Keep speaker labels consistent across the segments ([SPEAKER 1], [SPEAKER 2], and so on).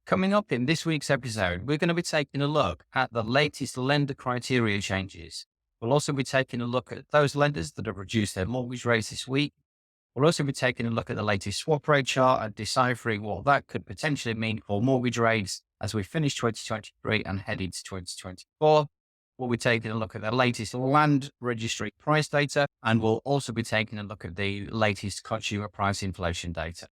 [SPEAKER 1] Coming up in this week's episode, we're going to be taking a look at the latest lender criteria changes. We'll also be taking a look at those lenders that have reduced their mortgage rates this week. We'll also be taking a look at the latest swap rate chart and deciphering what that could potentially mean for mortgage rates as we finish 2023 and head into 2024. We'll be taking a look at the latest land registry price data, and we'll also be taking a look at the latest consumer price inflation data.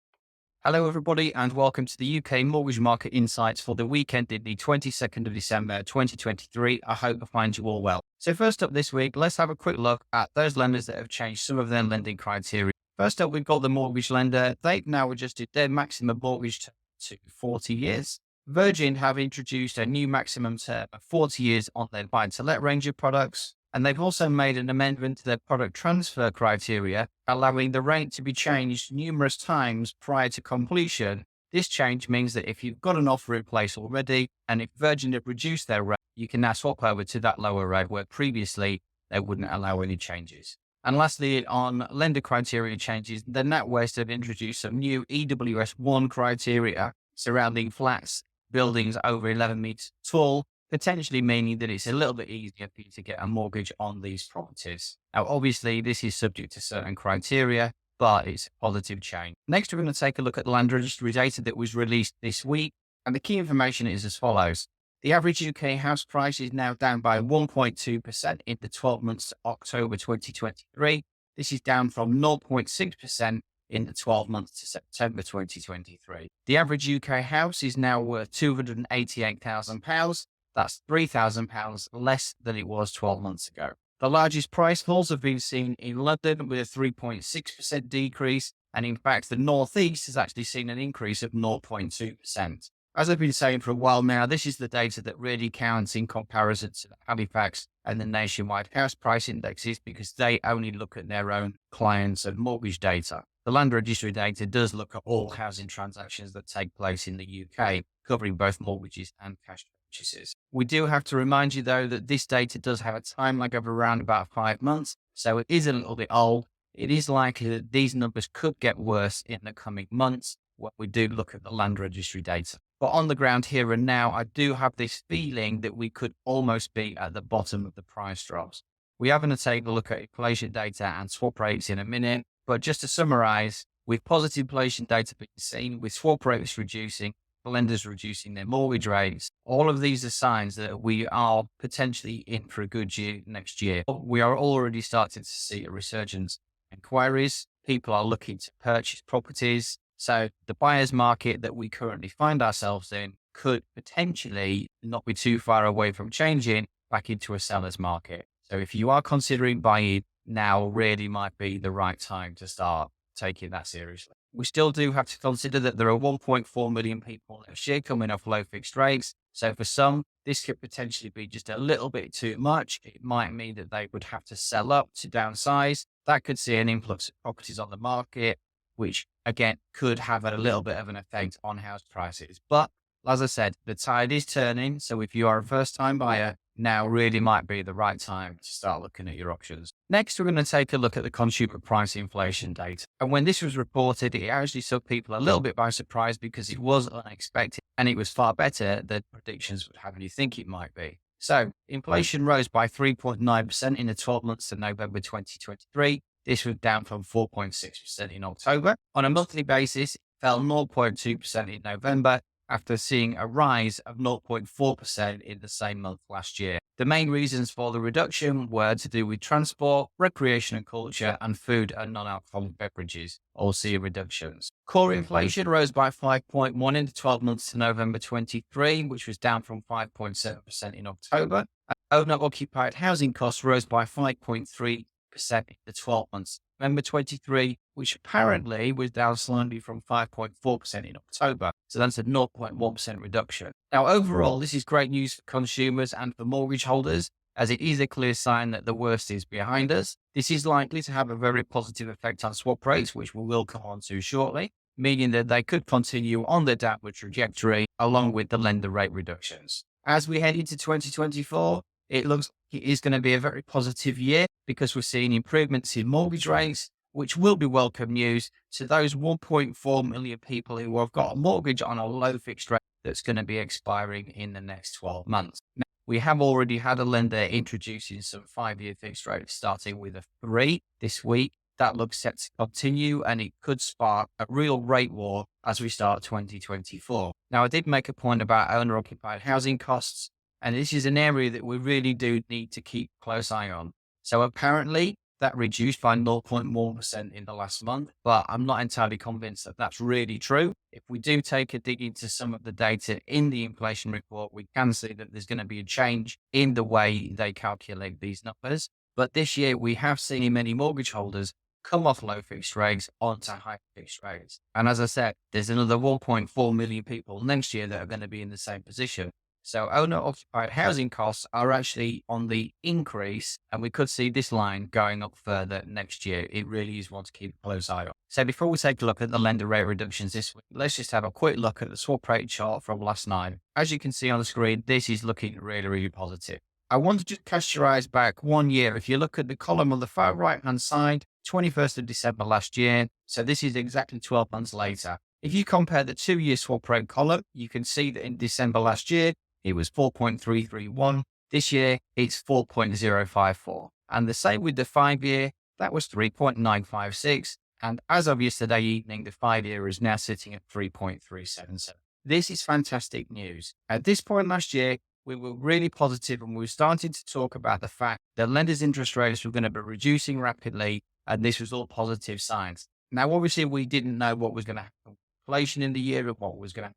[SPEAKER 1] Hello, everybody, and welcome to the UK Mortgage Market Insights for the weekend in the 22nd of December, 2023. I hope I find you all well. So first up this week, let's have a quick look at those lenders that have changed some of their lending criteria. First up, we've got the mortgage lender. They've now adjusted their maximum mortgage term to 40 years. Virgin have introduced a new maximum term of 40 years on their buy-to-let range of products. And they've also made an amendment to their product transfer criteria, allowing the rate to be changed numerous times prior to completion. This change means that if you've got an offer in place already, and if Virgin have reduced their rate, you can now swap over to that lower rate where previously they wouldn't allow any changes. And lastly, on lender criteria changes, the NatWest have introduced some new EWS1 criteria surrounding flats, buildings over 11 meters tall, potentially meaning that it's a little bit easier for you to get a mortgage on these properties. Now, obviously, this is subject to certain criteria, but it's a positive change. Next, we're going to take a look at the land registry data that was released this week. And the key information is as follows. The average UK house price is now down by 1.2% in the 12 months to October 2023. This is down from 0.6% in the 12 months to September 2023. The average UK house is now worth £288,000. That's £3,000 less than it was 12 months ago. The largest price falls have been seen in London with a 3.6% decrease. And in fact, the North East has actually seen an increase of 0.2%. As I've been saying for a while now, this is the data that really counts in comparison to the Halifax and the nationwide house price indexes because they only look at their own clients and mortgage data. The land registry data does look at all housing transactions that take place in the UK, covering both mortgages and cash purchases. We do have to remind you, though, that this data does have a time lag of around about 5 months, so it is a little bit old. It is likely that these numbers could get worse in the coming months when we do look at the land registry data. But on the ground here and now, I do have this feeling that we could almost be at the bottom of the price drops. We are going to take a look at inflation data and swap rates in a minute, but just to summarize, with positive inflation data being seen, with swap rates reducing, lenders reducing their mortgage rates, all of these are signs that we are potentially in for a good year next year. We are already starting to see a resurgence in inquiries. People are looking to purchase properties. So the buyer's market that we currently find ourselves in could potentially not be too far away from changing back into a seller's market. So if you are considering buying, now really might be the right time to start taking that seriously. We still do have to consider that there are 1.4 million people next year coming off low fixed rates. So for some, this could potentially be just a little bit too much. It might mean that they would have to sell up to downsize. That could see an influx of properties on the market, which again could have a little bit of an effect on house prices. But as I said, the tide is turning. So if you are a first time buyer, now really might be the right time to start looking at your options. Next, we're going to take a look at the consumer price inflation data. And when this was reported, it actually took people a little bit by surprise because it was unexpected and it was far better than predictions would have you think it might be. So inflation rose by 3.9% in the 12 months to November 2023. This was down from 4.6% in October. On a monthly basis, it fell 0.2% in November after seeing a rise of 0.4% in the same month last year. The main reasons for the reduction were to do with transport, recreation and culture, and food and non-alcoholic beverages, all seeing reductions. Core inflation rose by 5.1% in the 12 months to November 23, which was down from 5.7% in October. Owner-occupied housing costs rose by 5.3% in the 12 months to November 23, which apparently was down slightly from 5.4% in October. So that's a 0.1% reduction. Now, overall, this is great news for consumers and for mortgage holders, as it is a clear sign that the worst is behind us. This is likely to have a very positive effect on swap rates, which we will come on to shortly, meaning that they could continue on their downward trajectory along with the lender rate reductions. As we head into 2024, it looks like it is going to be a very positive year because we're seeing improvements in mortgage rates, which will be welcome news to those 1.4 million people who have got a mortgage on a low fixed rate that's going to be expiring in the next 12 months. Now, we have already had a lender introducing some 5-year fixed rates starting with a 3 this week. That looks set to continue, and it could spark a real rate war as we start 2024. Now, I did make a point about owner-occupied housing costs, and this is an area that we really do need to keep a close eye on. So apparently that reduced by 0.1% in the last month, but I'm not entirely convinced that that's really true. If we do take a dig into some of the data in the inflation report, we can see that there's going to be a change in the way they calculate these numbers. But this year we have seen many mortgage holders come off low fixed rates onto high fixed rates. And as I said, there's another 1.4 million people next year that are going to be in the same position. So owner-occupied housing costs are actually on the increase, and we could see this line going up further next year. It really is one to keep a close eye on. So before we take a look at the lender rate reductions this week, let's just have a quick look at the swap rate chart from last night. As you can see on the screen, this is looking really, really positive. I want to just cast your eyes back 1 year. If you look at the column on the far right-hand side, 21st of December last year. So this is exactly 12 months later. If you compare the 2-year swap rate column, you can see that in December last year, it was 4.331. This year, it's 4.054. And the same with the 5-year, that was 3.956. And as of yesterday evening, the 5-year is now sitting at 3.377. This is fantastic news. At this point last year, we were really positive, and we were starting to talk about the fact that lenders' interest rates were going to be reducing rapidly, and this was all positive signs. Now, obviously, we didn't know what was going to happen with inflation in the year and what was going to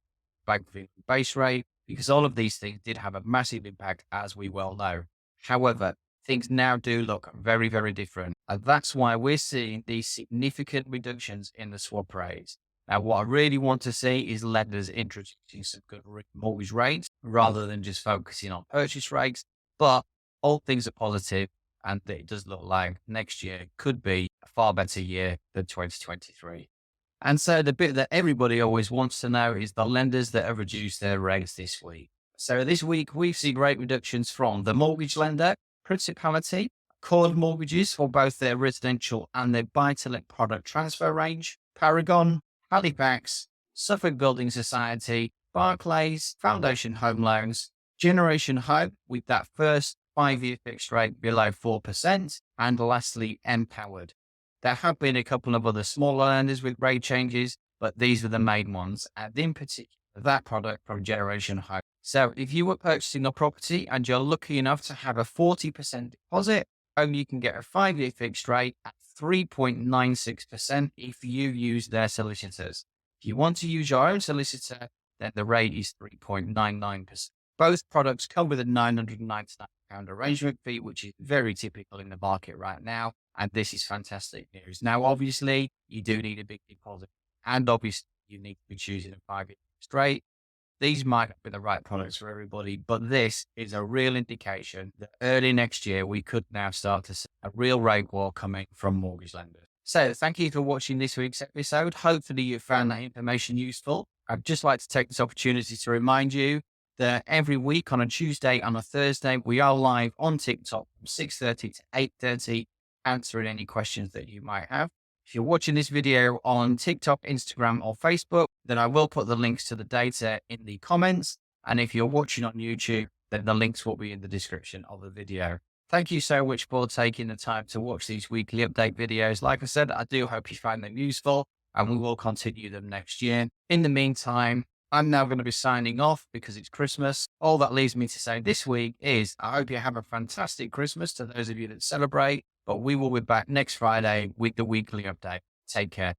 [SPEAKER 1] happen with the base rate, because all of these things did have a massive impact, as we well know. However, things now do look very, very different. And that's why we're seeing these significant reductions in the swap rates. Now, what I really want to see is lenders introducing some good mortgage rates rather than just focusing on purchase rates. But all things are positive, and it does look like next year could be a far better year than 2023. And so the bit that everybody always wants to know is the lenders that have reduced their rates this week. So this week, we've seen rate reductions from the mortgage lender, Principality, Accord Mortgages for both their residential and their buy-to-let product transfer range, Paragon, Halifax, Suffolk Building Society, Barclays, Foundation Home Loans, Generation Home with that first 5-year fixed rate below 4%, and lastly, Empowered. There have been a couple of other smaller lenders with rate changes, but these were the main ones, and in particular, that product from Generation Home. So if you were purchasing a property and you're lucky enough to have a 40% deposit, only you can get a 5-year fixed rate at 3.96% if you use their solicitors. If you want to use your own solicitor, then the rate is 3.99%. Both products come with a £999 arrangement fee, which is very typical in the market right now. And this is fantastic news. Now, obviously, you do need a big deposit, and obviously you need to be choosing a 5-year fixed rate. These might not be the right products for everybody, but this is a real indication that early next year, we could now start to see a real rate war coming from mortgage lenders. So thank you for watching this week's episode. Hopefully you found that information useful. I'd just like to take this opportunity to remind you that every week on a Tuesday and a Thursday, we are live on TikTok from 6:30 to 8:30, answering any questions that you might have. If you're watching this video on TikTok, Instagram, or Facebook, then I will put the links to the data in the comments. And if you're watching on YouTube, then the links will be in the description of the video. Thank you so much for taking the time to watch these weekly update videos. Like I said, I do hope you find them useful, and we will continue them next year. In the meantime, I'm now going to be signing off because it's Christmas. All that leaves me to say this week is I hope you have a fantastic Christmas to those of you that celebrate, but we will be back next Friday with the weekly update. Take care.